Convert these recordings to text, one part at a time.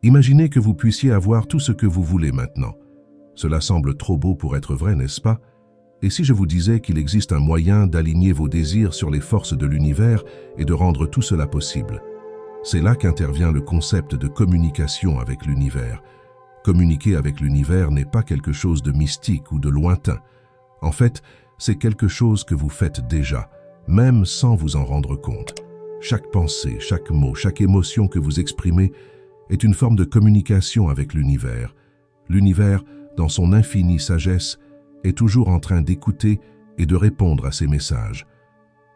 Imaginez que vous puissiez avoir tout ce que vous voulez maintenant. Cela semble trop beau pour être vrai, n'est-ce pas? Et si je vous disais qu'il existe un moyen d'aligner vos désirs sur les forces de l'univers et de rendre tout cela possible? C'est là qu'intervient le concept de communication avec l'univers. Communiquer avec l'univers n'est pas quelque chose de mystique ou de lointain. En fait, c'est quelque chose que vous faites déjà, même sans vous en rendre compte. Chaque pensée, chaque mot, chaque émotion que vous exprimez est une forme de communication avec l'univers. L'univers, dans son infinie sagesse, est toujours en train d'écouter et de répondre à ces messages.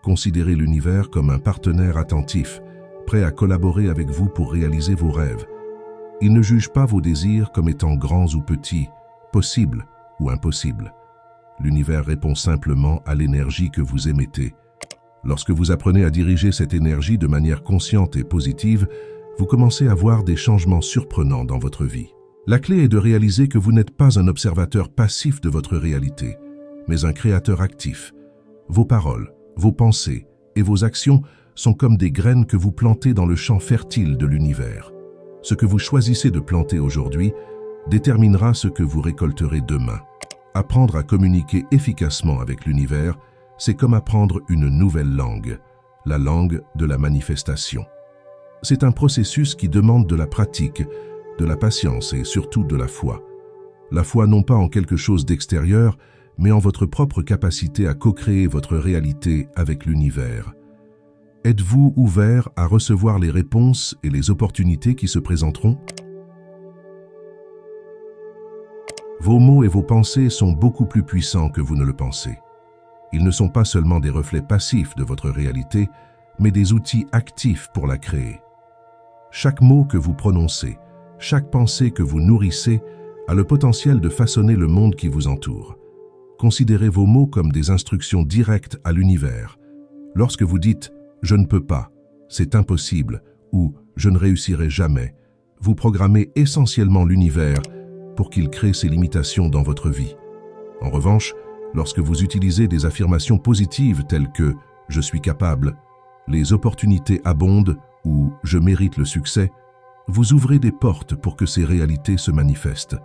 Considérez l'univers comme un partenaire attentif, prêt à collaborer avec vous pour réaliser vos rêves. Il ne juge pas vos désirs comme étant grands ou petits, possibles ou impossibles. L'univers répond simplement à l'énergie que vous émettez. Lorsque vous apprenez à diriger cette énergie de manière consciente et positive, vous commencez à voir des changements surprenants dans votre vie. La clé est de réaliser que vous n'êtes pas un observateur passif de votre réalité, mais un créateur actif. Vos paroles, vos pensées et vos actions sont comme des graines que vous plantez dans le champ fertile de l'univers. Ce que vous choisissez de planter aujourd'hui déterminera ce que vous récolterez demain. Apprendre à communiquer efficacement avec l'univers, c'est comme apprendre une nouvelle langue, la langue de la manifestation. C'est un processus qui demande de la pratique, de la patience et surtout de la foi. La foi non pas en quelque chose d'extérieur, mais en votre propre capacité à co-créer votre réalité avec l'univers. Êtes-vous ouvert à recevoir les réponses et les opportunités qui se présenteront? Vos mots et vos pensées sont beaucoup plus puissants que vous ne le pensez. Ils ne sont pas seulement des reflets passifs de votre réalité, mais des outils actifs pour la créer. Chaque mot que vous prononcez, chaque pensée que vous nourrissez a le potentiel de façonner le monde qui vous entoure. Considérez vos mots comme des instructions directes à l'univers. Lorsque vous dites « je ne peux pas »,« c'est impossible » ou « je ne réussirai jamais », vous programmez essentiellement l'univers pour qu'il crée ses limitations dans votre vie. En revanche, lorsque vous utilisez des affirmations positives telles que « je suis capable »,« les opportunités abondent » ou « je mérite le succès », vous ouvrez des portes pour que ces réalités se manifestent.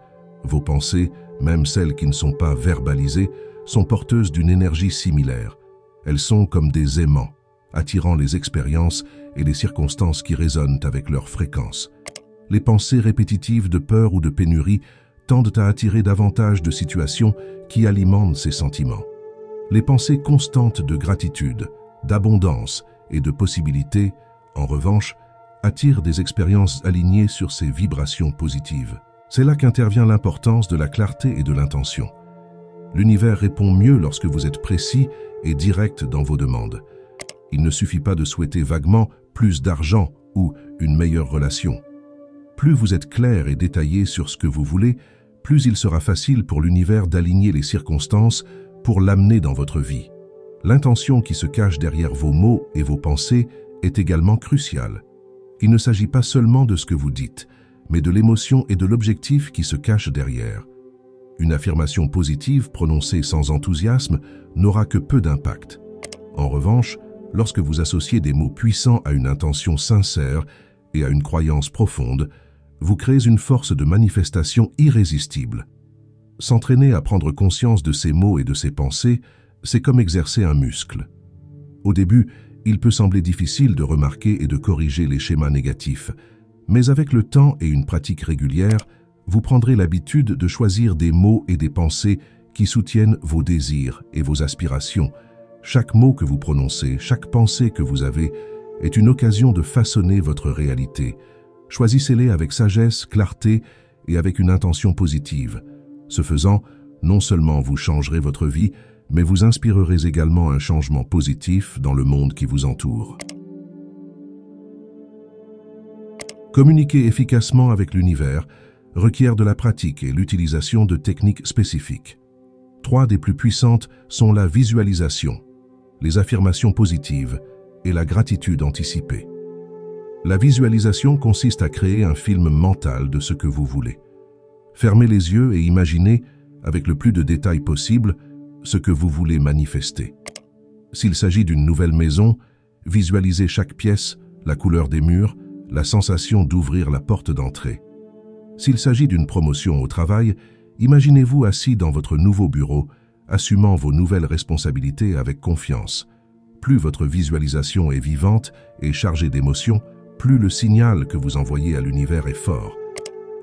Vos pensées, même celles qui ne sont pas verbalisées, sont porteuses d'une énergie similaire. Elles sont comme des aimants, attirant les expériences et les circonstances qui résonnent avec leur fréquence. Les pensées répétitives de peur ou de pénurie tendent à attirer davantage de situations qui alimentent ces sentiments. Les pensées constantes de gratitude, d'abondance et de possibilités, en revanche, attirent des expériences alignées sur ces vibrations positives. C'est là qu'intervient l'importance de la clarté et de l'intention. L'univers répond mieux lorsque vous êtes précis et direct dans vos demandes. Il ne suffit pas de souhaiter vaguement plus d'argent ou une meilleure relation. Plus vous êtes clair et détaillé sur ce que vous voulez, plus il sera facile pour l'univers d'aligner les circonstances pour l'amener dans votre vie. L'intention qui se cache derrière vos mots et vos pensées est également cruciale. Il ne s'agit pas seulement de ce que vous dites, mais de l'émotion et de l'objectif qui se cachent derrière. Une affirmation positive prononcée sans enthousiasme n'aura que peu d'impact. En revanche, lorsque vous associez des mots puissants à une intention sincère et à une croyance profonde, vous créez une force de manifestation irrésistible. S'entraîner à prendre conscience de ses mots et de ses pensées, c'est comme exercer un muscle. Au début, il peut sembler difficile de remarquer et de corriger les schémas négatifs, mais avec le temps et une pratique régulière, vous prendrez l'habitude de choisir des mots et des pensées qui soutiennent vos désirs et vos aspirations. Chaque mot que vous prononcez, chaque pensée que vous avez, est une occasion de façonner votre réalité. Choisissez-les avec sagesse, clarté et avec une intention positive. Ce faisant, non seulement vous changerez votre vie, mais vous inspirerez également un changement positif dans le monde qui vous entoure. Communiquer efficacement avec l'univers requiert de la pratique et l'utilisation de techniques spécifiques. 3 des plus puissantes sont la visualisation, les affirmations positives et la gratitude anticipée. La visualisation consiste à créer un film mental de ce que vous voulez. Fermez les yeux et imaginez, avec le plus de détails possible, ce que vous voulez manifester. S'il s'agit d'une nouvelle maison, visualisez chaque pièce, la couleur des murs, la sensation d'ouvrir la porte d'entrée. S'il s'agit d'une promotion au travail, imaginez-vous assis dans votre nouveau bureau, assumant vos nouvelles responsabilités avec confiance. Plus votre visualisation est vivante et chargée d'émotions, plus le signal que vous envoyez à l'univers est fort.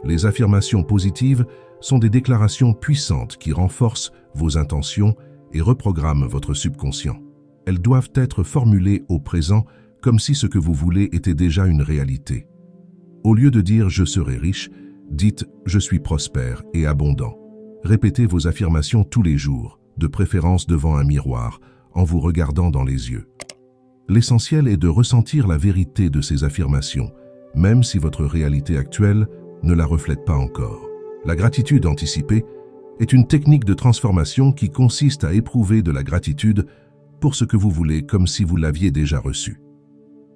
Les affirmations positives sont des déclarations puissantes qui renforcent vos intentions et reprogramment votre subconscient. Elles doivent être formulées au présent comme si ce que vous voulez était déjà une réalité. Au lieu de dire « je serai riche », dites « je suis prospère et abondant ». Répétez vos affirmations tous les jours, de préférence devant un miroir, en vous regardant dans les yeux. L'essentiel est de ressentir la vérité de ces affirmations, même si votre réalité actuelle ne la reflète pas encore. La gratitude anticipée est une technique de transformation qui consiste à éprouver de la gratitude pour ce que vous voulez comme si vous l'aviez déjà reçu.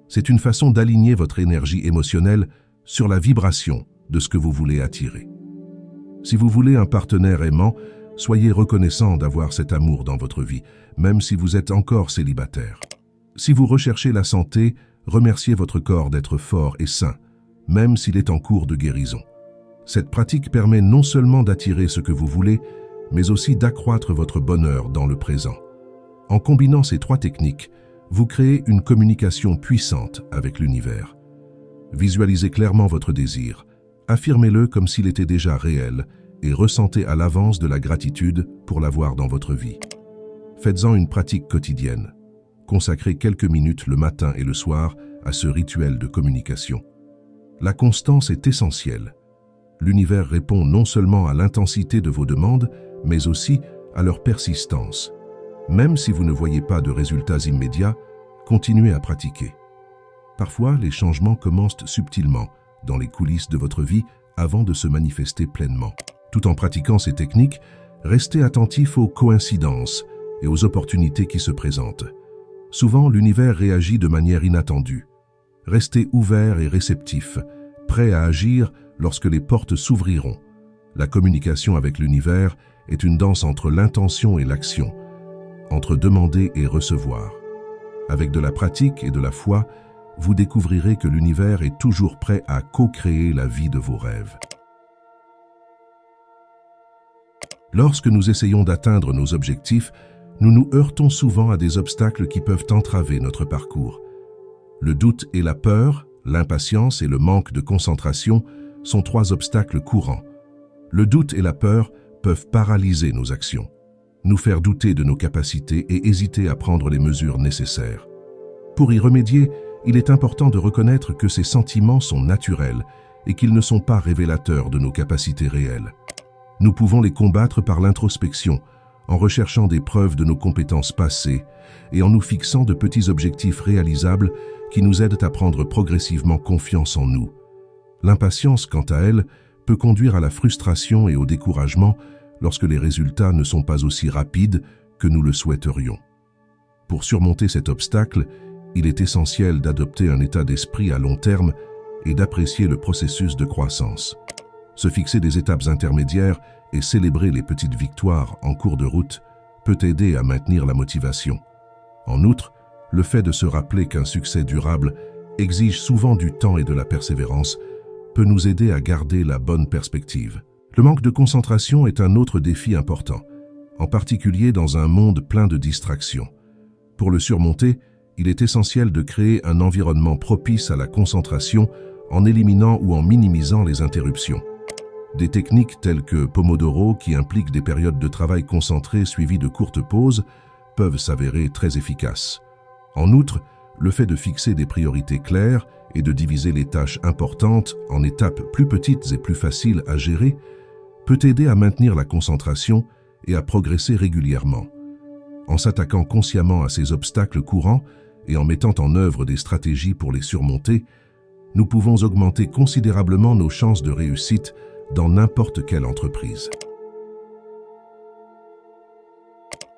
C'est une façon d'aligner votre énergie émotionnelle sur la vibration de ce que vous voulez attirer. Si vous voulez un partenaire aimant, soyez reconnaissant d'avoir cet amour dans votre vie, même si vous êtes encore célibataire. Si vous recherchez la santé, remerciez votre corps d'être fort et sain, même s'il est en cours de guérison. Cette pratique permet non seulement d'attirer ce que vous voulez, mais aussi d'accroître votre bonheur dans le présent. En combinant ces trois techniques, vous créez une communication puissante avec l'univers. Visualisez clairement votre désir, affirmez-le comme s'il était déjà réel et ressentez à l'avance de la gratitude pour l'avoir dans votre vie. Faites-en une pratique quotidienne. Consacrez quelques minutes le matin et le soir à ce rituel de communication. La constance est essentielle. L'univers répond non seulement à l'intensité de vos demandes, mais aussi à leur persistance. Même si vous ne voyez pas de résultats immédiats, continuez à pratiquer. Parfois, les changements commencent subtilement, dans les coulisses de votre vie, avant de se manifester pleinement. Tout en pratiquant ces techniques, restez attentif aux coïncidences et aux opportunités qui se présentent. Souvent, l'univers réagit de manière inattendue. Restez ouvert et réceptif, prêt à agir lorsque les portes s'ouvriront. La communication avec l'univers est une danse entre l'intention et l'action, entre demander et recevoir. Avec de la pratique et de la foi, vous découvrirez que l'univers est toujours prêt à co-créer la vie de vos rêves. Lorsque nous essayons d'atteindre nos objectifs, nous nous heurtons souvent à des obstacles qui peuvent entraver notre parcours. Le doute et la peur, l'impatience et le manque de concentration sont trois obstacles courants. Le doute et la peur peuvent paralyser nos actions, nous faire douter de nos capacités et hésiter à prendre les mesures nécessaires. Pour y remédier, il est important de reconnaître que ces sentiments sont naturels et qu'ils ne sont pas révélateurs de nos capacités réelles. Nous pouvons les combattre par l'introspection, en recherchant des preuves de nos compétences passées et en nous fixant de petits objectifs réalisables qui nous aident à prendre progressivement confiance en nous. L'impatience, quant à elle, peut conduire à la frustration et au découragement lorsque les résultats ne sont pas aussi rapides que nous le souhaiterions. Pour surmonter cet obstacle, il est essentiel d'adopter un état d'esprit à long terme et d'apprécier le processus de croissance. Se fixer des étapes intermédiaires et célébrer les petites victoires en cours de route peut aider à maintenir la motivation. En outre, le fait de se rappeler qu'un succès durable exige souvent du temps et de la persévérance peut nous aider à garder la bonne perspective. Le manque de concentration est un autre défi important, en particulier dans un monde plein de distractions. Pour le surmonter, il est essentiel de créer un environnement propice à la concentration en éliminant ou en minimisant les interruptions. Des techniques telles que Pomodoro, qui impliquent des périodes de travail concentrées suivies de courtes pauses, peuvent s'avérer très efficaces. En outre, le fait de fixer des priorités claires et de diviser les tâches importantes en étapes plus petites et plus faciles à gérer peut aider à maintenir la concentration et à progresser régulièrement. En s'attaquant consciemment à ces obstacles courants et en mettant en œuvre des stratégies pour les surmonter, nous pouvons augmenter considérablement nos chances de réussite dans n'importe quelle entreprise.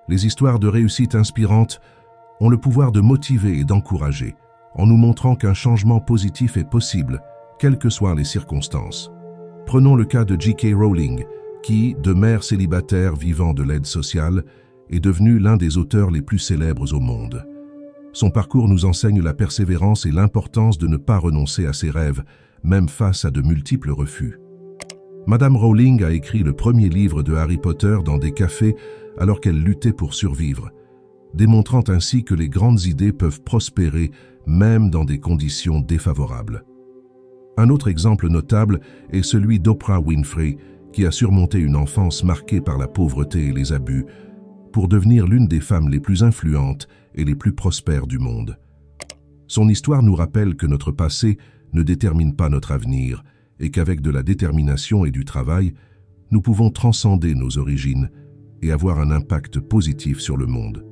Les histoires de réussite inspirantes ont le pouvoir de motiver et d'encourager, en nous montrant qu'un changement positif est possible, quelles que soient les circonstances. Prenons le cas de J.K. Rowling, qui, de mère célibataire vivant de l'aide sociale, est devenue l'un des auteurs les plus célèbres au monde. Son parcours nous enseigne la persévérance et l'importance de ne pas renoncer à ses rêves, même face à de multiples refus. Madame Rowling a écrit le premier livre de Harry Potter dans des cafés alors qu'elle luttait pour survivre, démontrant ainsi que les grandes idées peuvent prospérer même dans des conditions défavorables. Un autre exemple notable est celui d'Oprah Winfrey, qui a surmonté une enfance marquée par la pauvreté et les abus, pour devenir l'une des femmes les plus influentes et les plus prospères du monde. Son histoire nous rappelle que notre passé ne détermine pas notre avenir et qu'avec de la détermination et du travail, nous pouvons transcender nos origines et avoir un impact positif sur le monde.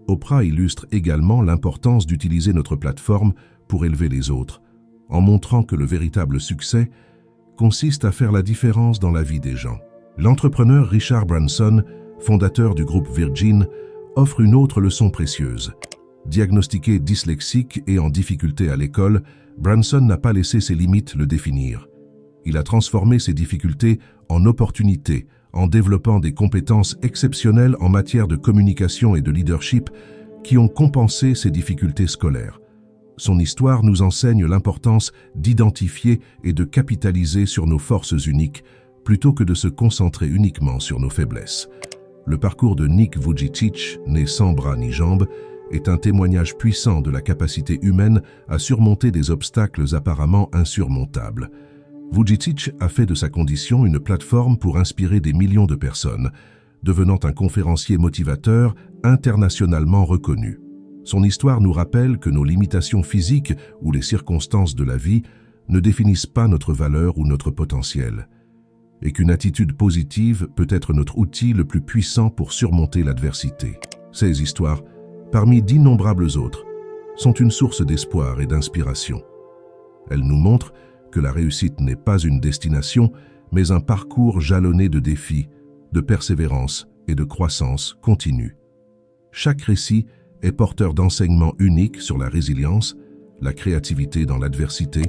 Oprah illustre également l'importance d'utiliser notre plateforme pour élever les autres, en montrant que le véritable succès consiste à faire la différence dans la vie des gens. L'entrepreneur Richard Branson, fondateur du groupe Virgin, offre une autre leçon précieuse. Diagnostiqué dyslexique et en difficulté à l'école, Branson n'a pas laissé ses limites le définir. Il a transformé ses difficultés en opportunités, en développant des compétences exceptionnelles en matière de communication et de leadership qui ont compensé ses difficultés scolaires. Son histoire nous enseigne l'importance d'identifier et de capitaliser sur nos forces uniques plutôt que de se concentrer uniquement sur nos faiblesses. Le parcours de Nick Vujicic, né sans bras ni jambes, est un témoignage puissant de la capacité humaine à surmonter des obstacles apparemment insurmontables. Vujicic a fait de sa condition une plateforme pour inspirer des millions de personnes, devenant un conférencier motivateur internationalement reconnu. Son histoire nous rappelle que nos limitations physiques ou les circonstances de la vie ne définissent pas notre valeur ou notre potentiel, et qu'une attitude positive peut être notre outil le plus puissant pour surmonter l'adversité. Ces histoires, parmi d'innombrables autres, sont une source d'espoir et d'inspiration. Elles nous montrent que la réussite n'est pas une destination, mais un parcours jalonné de défis, de persévérance et de croissance continue. Chaque récit est porteur d'enseignements uniques sur la résilience, la créativité dans l'adversité,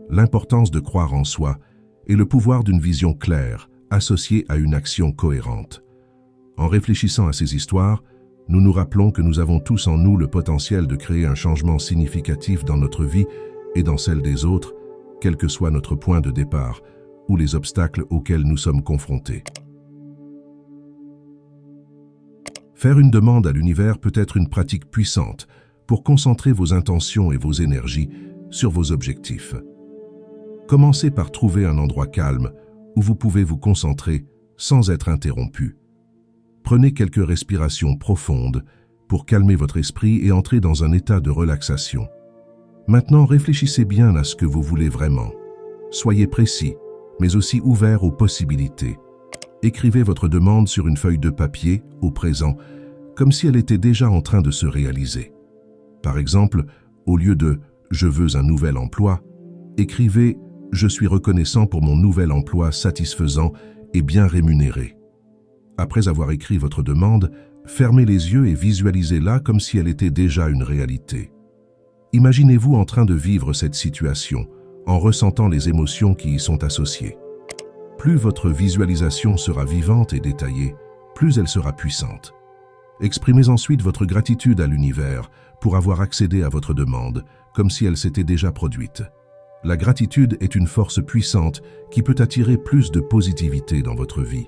l'importance de croire en soi et le pouvoir d'une vision claire associée à une action cohérente. En réfléchissant à ces histoires, nous nous rappelons que nous avons tous en nous le potentiel de créer un changement significatif dans notre vie et dans celle des autres, quel que soit notre point de départ ou les obstacles auxquels nous sommes confrontés. Faire une demande à l'univers peut être une pratique puissante pour concentrer vos intentions et vos énergies sur vos objectifs. Commencez par trouver un endroit calme où vous pouvez vous concentrer sans être interrompu. Prenez quelques respirations profondes pour calmer votre esprit et entrer dans un état de relaxation. Maintenant, réfléchissez bien à ce que vous voulez vraiment. Soyez précis, mais aussi ouvert aux possibilités. Écrivez votre demande sur une feuille de papier, au présent, comme si elle était déjà en train de se réaliser. Par exemple, au lieu de « Je veux un nouvel emploi », écrivez « Je suis reconnaissant pour mon nouvel emploi satisfaisant et bien rémunéré ». Après avoir écrit votre demande, fermez les yeux et visualisez-la comme si elle était déjà une réalité. Imaginez-vous en train de vivre cette situation, en ressentant les émotions qui y sont associées. Plus votre visualisation sera vivante et détaillée, plus elle sera puissante. Exprimez ensuite votre gratitude à l'univers pour avoir accédé à votre demande, comme si elle s'était déjà produite. La gratitude est une force puissante qui peut attirer plus de positivité dans votre vie.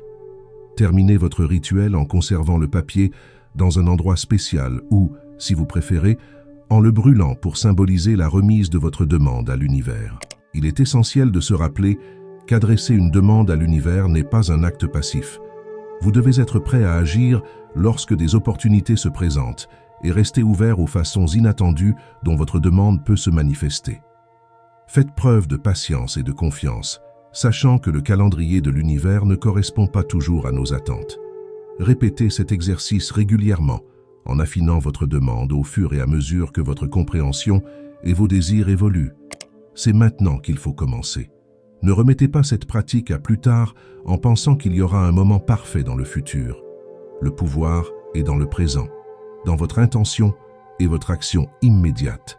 Terminez votre rituel en conservant le papier dans un endroit spécial ou, si vous préférez, en le brûlant pour symboliser la remise de votre demande à l'univers. Il est essentiel de se rappeler qu'adresser une demande à l'univers n'est pas un acte passif. Vous devez être prêt à agir lorsque des opportunités se présentent et rester ouvert aux façons inattendues dont votre demande peut se manifester. Faites preuve de patience et de confiance, sachant que le calendrier de l'univers ne correspond pas toujours à nos attentes. Répétez cet exercice régulièrement, en affinant votre demande au fur et à mesure que votre compréhension et vos désirs évoluent. C'est maintenant qu'il faut commencer. Ne remettez pas cette pratique à plus tard en pensant qu'il y aura un moment parfait dans le futur. Le pouvoir est dans le présent, dans votre intention et votre action immédiate.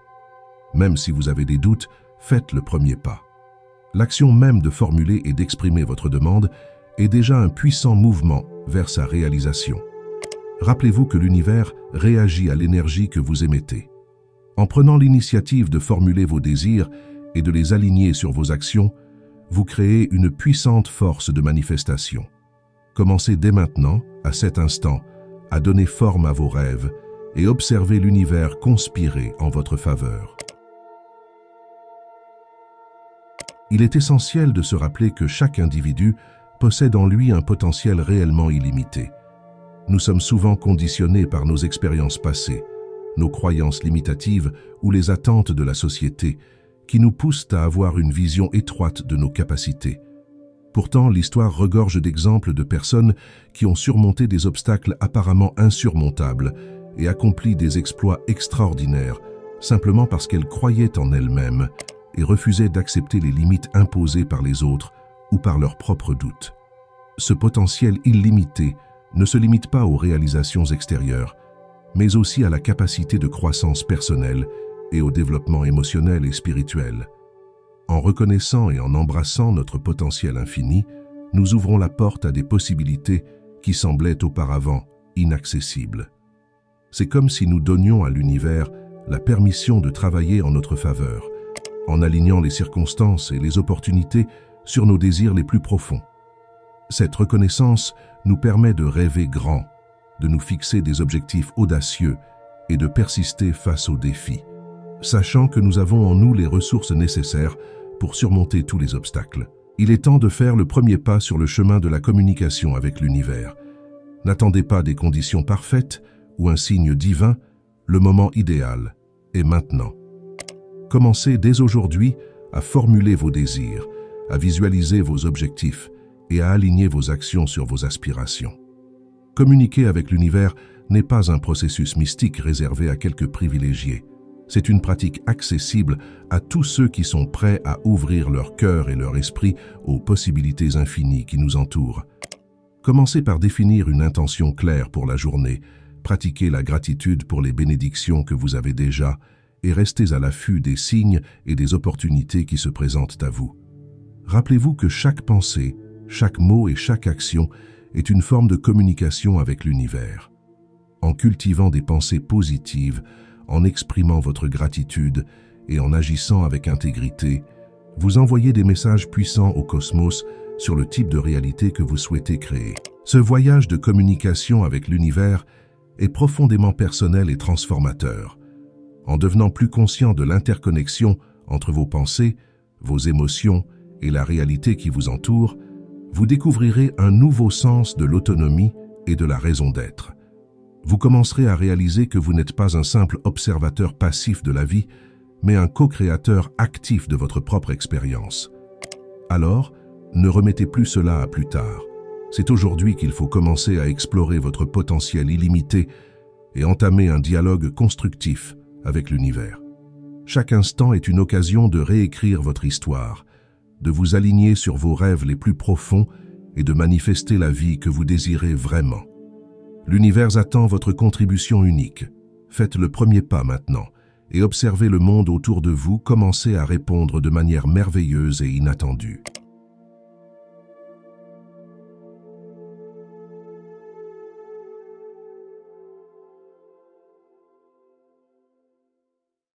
Même si vous avez des doutes, faites le premier pas. L'action même de formuler et d'exprimer votre demande est déjà un puissant mouvement vers sa réalisation. Rappelez-vous que l'univers réagit à l'énergie que vous émettez. En prenant l'initiative de formuler vos désirs et de les aligner sur vos actions, vous créez une puissante force de manifestation. Commencez dès maintenant, à cet instant, à donner forme à vos rêves et observez l'univers conspirer en votre faveur. Il est essentiel de se rappeler que chaque individu possède en lui un potentiel réellement illimité. Nous sommes souvent conditionnés par nos expériences passées, nos croyances limitatives ou les attentes de la société qui nous poussent à avoir une vision étroite de nos capacités. Pourtant, l'histoire regorge d'exemples de personnes qui ont surmonté des obstacles apparemment insurmontables et accompli des exploits extraordinaires simplement parce qu'elles croyaient en elles-mêmes et refusaient d'accepter les limites imposées par les autres ou par leurs propres doutes. Ce potentiel illimité ne se limite pas aux réalisations extérieures, mais aussi à la capacité de croissance personnelle et au développement émotionnel et spirituel. En reconnaissant et en embrassant notre potentiel infini, nous ouvrons la porte à des possibilités qui semblaient auparavant inaccessibles. C'est comme si nous donnions à l'univers la permission de travailler en notre faveur, en alignant les circonstances et les opportunités sur nos désirs les plus profonds. Cette reconnaissance nous permet de rêver grand, de nous fixer des objectifs audacieux et de persister face aux défis, sachant que nous avons en nous les ressources nécessaires pour surmonter tous les obstacles. Il est temps de faire le premier pas sur le chemin de la communication avec l'univers. N'attendez pas des conditions parfaites ou un signe divin, le moment idéal est maintenant. Commencez dès aujourd'hui à formuler vos désirs, à visualiser vos objectifs et à aligner vos actions sur vos aspirations. Communiquer avec l'univers n'est pas un processus mystique réservé à quelques privilégiés. C'est une pratique accessible à tous ceux qui sont prêts à ouvrir leur cœur et leur esprit aux possibilités infinies qui nous entourent. Commencez par définir une intention claire pour la journée, pratiquez la gratitude pour les bénédictions que vous avez déjà et restez à l'affût des signes et des opportunités qui se présentent à vous. Rappelez-vous que chaque pensée, chaque mot et chaque action est une forme de communication avec l'univers. En cultivant des pensées positives, en exprimant votre gratitude et en agissant avec intégrité, vous envoyez des messages puissants au cosmos sur le type de réalité que vous souhaitez créer. Ce voyage de communication avec l'univers est profondément personnel et transformateur. En devenant plus conscient de l'interconnexion entre vos pensées, vos émotions et la réalité qui vous entoure, vous découvrirez un nouveau sens de l'autonomie et de la raison d'être. Vous commencerez à réaliser que vous n'êtes pas un simple observateur passif de la vie, mais un co-créateur actif de votre propre expérience. Alors, ne remettez plus cela à plus tard. C'est aujourd'hui qu'il faut commencer à explorer votre potentiel illimité et entamer un dialogue constructif avec l'univers. Chaque instant est une occasion de réécrire votre histoire, de vous aligner sur vos rêves les plus profonds et de manifester la vie que vous désirez vraiment. L'univers attend votre contribution unique. Faites le premier pas maintenant et observez le monde autour de vous commencer à répondre de manière merveilleuse et inattendue.